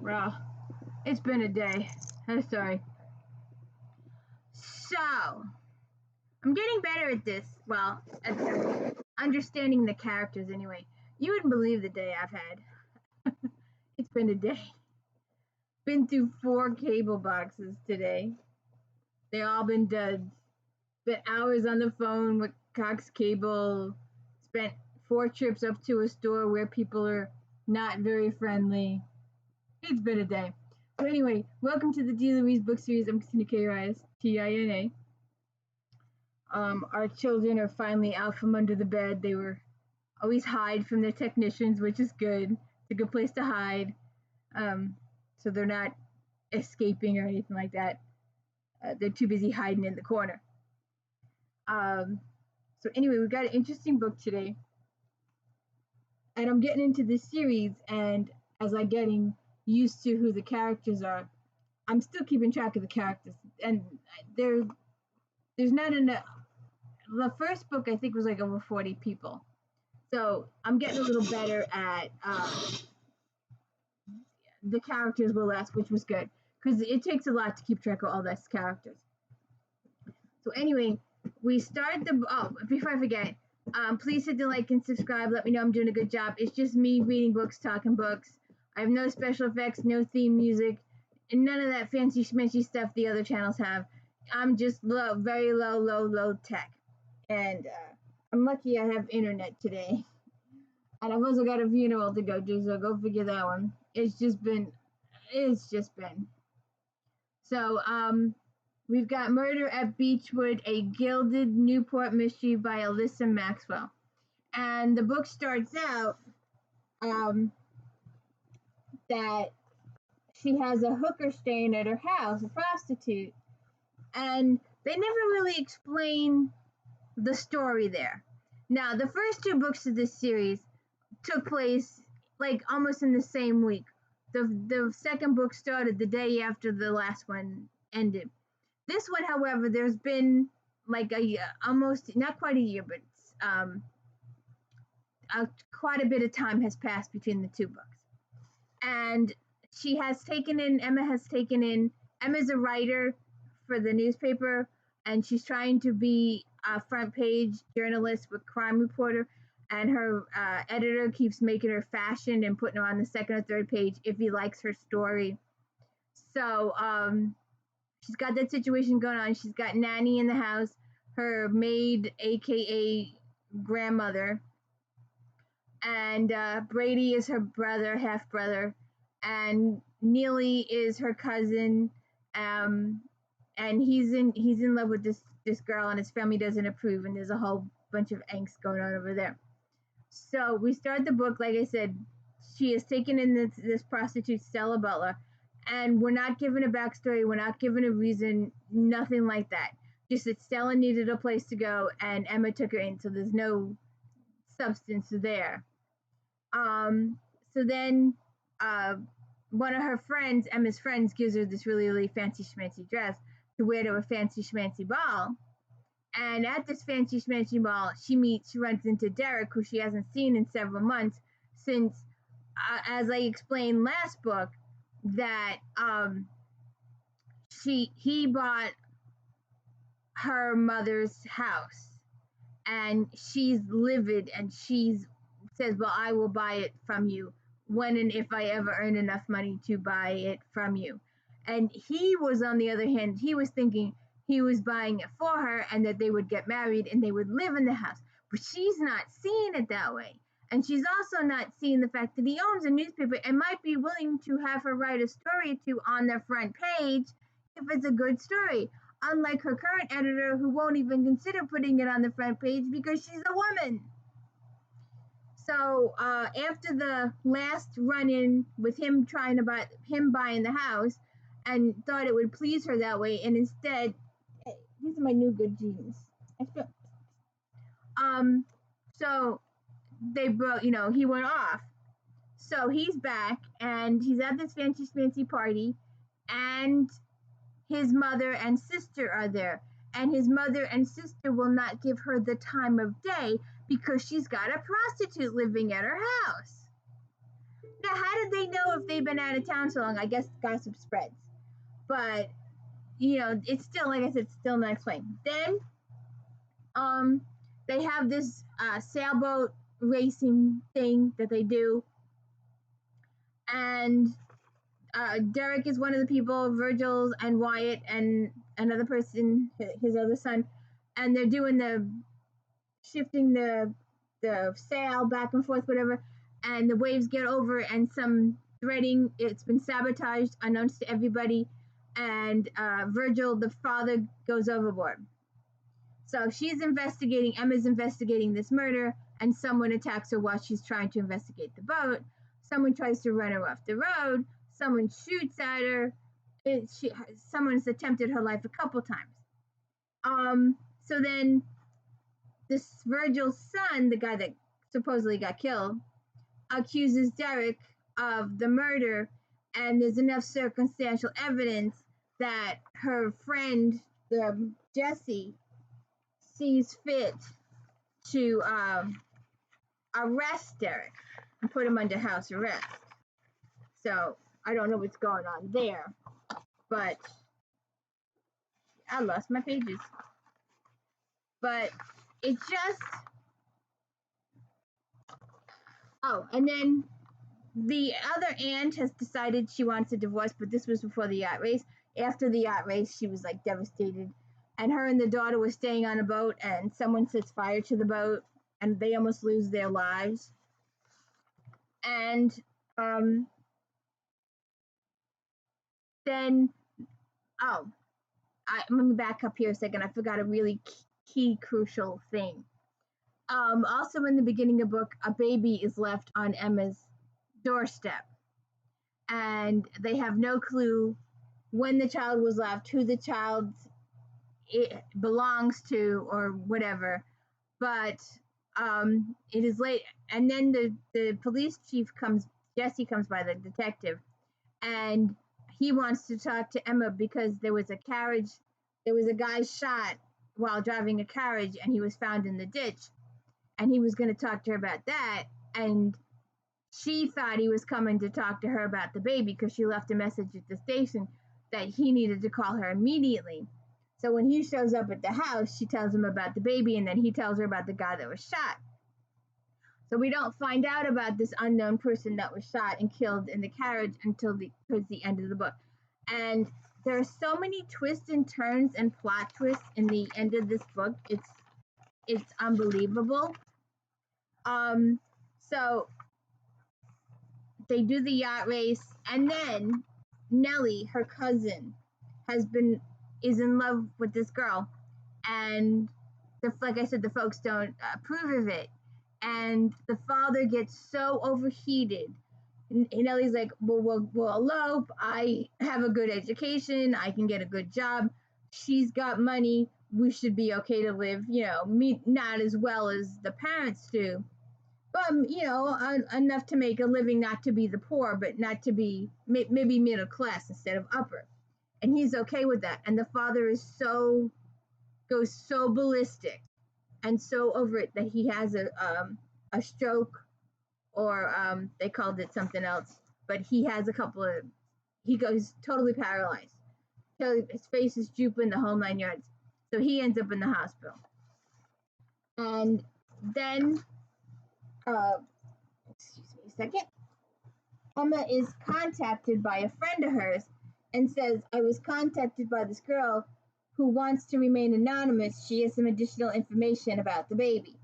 Well, it's been a day. I'm sorry. So, I'm getting better at this. Well, at understanding the characters anyway. You wouldn't believe the day I've had. It's been a day. Been through 4 cable boxes today. They all been duds. Spent hours on the phone with Cox Cable. Spent 4 trips up to a store where people are not very friendly. It's been a day. So anyway, welcome to the D. Louise book series. I'm Christina K. Tina. Our children are finally out from under the bed. They were always hide from their technicians, which is good. It's a good place to hide. So they're not escaping or anything like that. They're too busy hiding in the corner. So anyway, we got an interesting book today. And I'm getting into this series, and as I'm getting used to who the characters are, I'm still keeping track of the characters. And there's not enough. The first book, I think, was like over 40 people. So I'm getting a little better at the characters were less, which was good. Because it takes a lot to keep track of all those characters. So anyway, we start before I forget, please hit the like and subscribe. Let me know I'm doing a good job. It's just me reading books, talking books. I have no special effects, no theme music, and none of that fancy schmancy stuff the other channels have. I'm just very low tech. And I'm lucky I have internet today. And I've also got a funeral to go to, so go figure that one. It's just been. So, we've got Murder at Beechwood, a Gilded Newport mystery by Alyssa Maxwell. And the book starts out that she has a hooker staying at her house, a prostitute. And they never really explain the story there. Now, the first 2 books of this series took place like almost in the same week. The second book started the day after the last one ended. This one, however, there's been like a year, almost not quite a year, but quite a bit of time has passed between the 2 books. And Emma's a writer for the newspaper, and she's trying to be a front page journalist with crime reporter. And her editor keeps making her fashion and putting her on the 2nd or 3rd page if he likes her story. So she's got that situation going on. She's got Nanny in the house, her maid, a.k.a. grandmother. And Brady is her brother, half-brother. And Neely is her cousin. And he's in love with this girl, and his family doesn't approve. And there's a whole bunch of angst going on over there. So we start the book, like I said, she is taken in this prostitute, Stella Butler, and we're not given a backstory, we're not given a reason, nothing like that. Just that Stella needed a place to go, and Emma took her in, so there's no substance there. So then one of her friends, Emma's friends, gives her this really, really fancy schmancy dress to wear to a fancy schmancy ball. And at this fancy schmancy ball, she runs into Derrick, who she hasn't seen in several months since, as I explained last book, that he bought her mother's house, and she's livid, and she says, well, I will buy it from you when and if I ever earn enough money to buy it from you. And he was, on the other hand, he was thinking he was buying it for her and that they would get married and they would live in the house. But she's not seeing it that way. And she's also not seeing the fact that he owns a newspaper and might be willing to have her write a story or 2 on their front page if it's a good story. Unlike her current editor, who won't even consider putting it on the front page because she's a woman. So after the last run-in with him buying the house, and thought it would please her that way, and instead, hey, these are my new good jeans. So they broke, he went off. So he's back, and he's at this fancy party, and his mother and sister are there. And his mother and sister will not give her the time of day because she's got a prostitute living at her house. how did they know if they've been out of town so long? I guess gossip spreads. But, it's still, like I said, still not explained. Then, they have this sailboat racing thing that they do. And Derrick is one of the people, Virgil and Wyatt and another person, his other son, and they're doing the shifting the sail back and forth, whatever, and the waves get over and some threading, it's been sabotaged unknowns to everybody, and Virgil, the father, goes overboard. So Emma's investigating this murder, and someone attacks her while she's trying to investigate the boat. Someone tries to run her off the road. Someone shoots at her. Someone's attempted her life a couple times. So then this Virgil's son, the guy that supposedly got killed, accuses Derrick of the murder, and there's enough circumstantial evidence that her friend, Jessie, sees fit to arrest Derrick and put him under house arrest. So I don't know what's going on there, but I lost my pages. But it's just, and then the other aunt has decided she wants a divorce, but this was before the yacht race. After the yacht race, she was like devastated, and her and the daughter were staying on a boat, and someone sets fire to the boat, and they almost lose their lives. And then, let me back up here a second. I forgot a really key crucial thing. Also in the beginning of the book, a baby is left on Emma's doorstep, and they have no clue when the child was left, who the child belongs to, or whatever. But it is late, and then the police chief Jesse comes by, the detective, and he wants to talk to Emma because there was a guy shot while driving a carriage, and he was found in the ditch, and he was going to talk to her about that, and she thought he was coming to talk to her about the baby because she left a message at the station that he needed to call her immediately. So when he shows up at the house, she tells him about the baby, and then he tells her about the guy that was shot. So we don't find out about this unknown person that was shot and killed in the carriage until towards the end of the book. And there are so many twists and turns and plot twists in the end of this book. It's unbelievable. So they do the yacht race, and then Nellie, her cousin, is in love with this girl, and like I said, the folks don't approve of it, and the father gets so overheated. And Nellie's like, we'll elope. I have a good education. I can get a good job. She's got money. We should be okay to live, not as well as the parents do, but, enough to make a living, not to be the poor, but not to be maybe middle class instead of upper. And he's okay with that. And the father goes so ballistic and so over it that he has a stroke, or they called it something else, but he has he goes totally paralyzed. His face is drooping, the whole 9 yards. So he ends up in the hospital. And then, excuse me a second, Emma is contacted by a friend of hers and says, I was contacted by this girl who wants to remain anonymous. She has some additional information about the baby.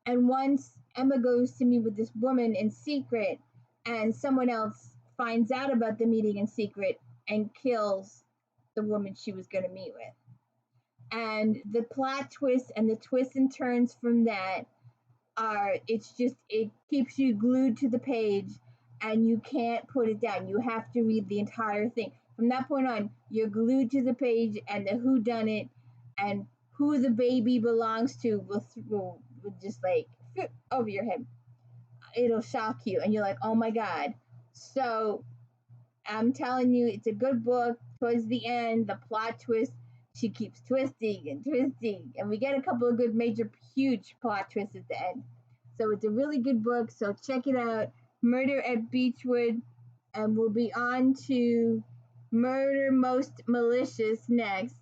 And once Emma goes to meet with this woman in secret, and someone else finds out about the meeting in secret and kills the woman she was going to meet with. And the plot twists and the twists and turns from that it keeps you glued to the page, and you can't put it down. You have to read the entire thing. From that point on, you're glued to the page, and the whodunit and who the baby belongs to will just like over your head. It'll shock you, and you're like, oh my God. So I'm telling you, it's a good book. Towards the end, the plot twist, she keeps twisting and twisting, and we get a couple of good major huge plot twists at the end. So it's a really good book, so check it out. Murder at Beechwood, and we'll be on to Murder Most Malicious next.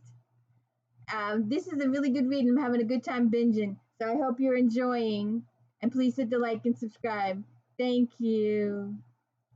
This is a really good read. I'm having a good time binging, so I hope you're enjoying. And please hit the like and subscribe. Thank you.